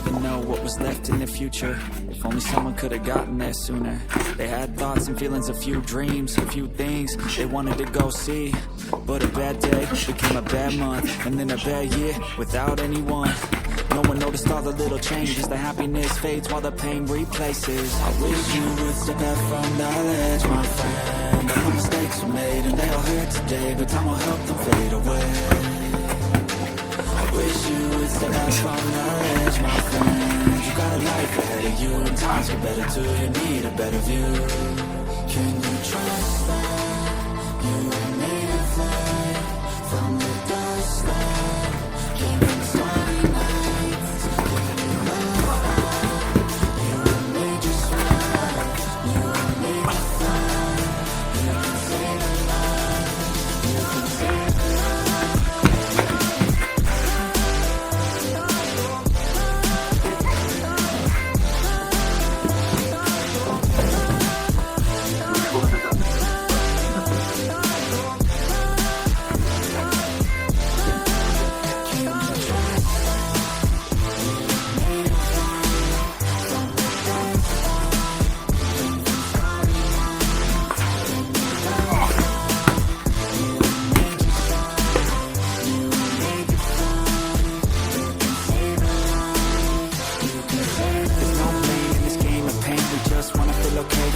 never know what was left in the future. If only someone could have gotten there sooner. They had thoughts and feelings, a few dreams, a few things they wanted to go see. But a bad day became a bad month, and then a bad year without anyone. No one noticed all the little changes. The happiness fades while the pain replaces. I wish you would step back from that ledge, my friend. All the mistakes were made and they all hurt today, but time will help them fade away. I wish you would step back from that ledge, my friend. You got a life ahead of you and times get better too. You need a better view. Can you trust that you were made of light from the dust that came from the starry night?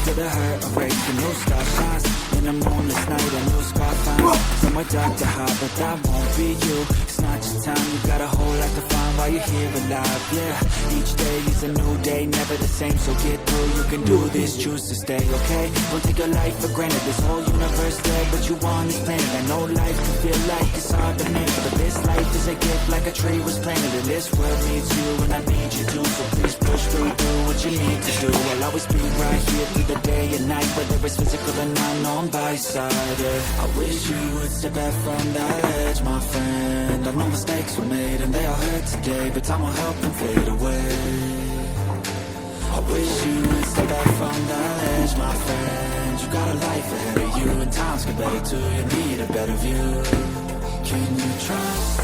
The hurt erased, the new star shines in a moonless night, a new scar finds somewhere dark to hide, but that won't be you. It's not your time, you got a whole lot to find while you're here alive. Yeah, each day is a new day, never the same, so get through. You can do this, choose to stay, okay? Don't take your life for granted. This whole universe dead, but you on this planet. I know life can feel like it's hard to manage, but this life is a gift, like a tree was planted. And this world needs you, and I need you too. So please push through, do what you need to do. I'll always be right here through the day and night, whether it's physical or unknown by side. Yeah. I wish you would step back from that edge, my friend. I know mistakes were made and they all hurt today, but time will help them fade away. I wish you would step back from that edge, my friend. You got a life ahead of you and times get better too. You need a better view. Can you trust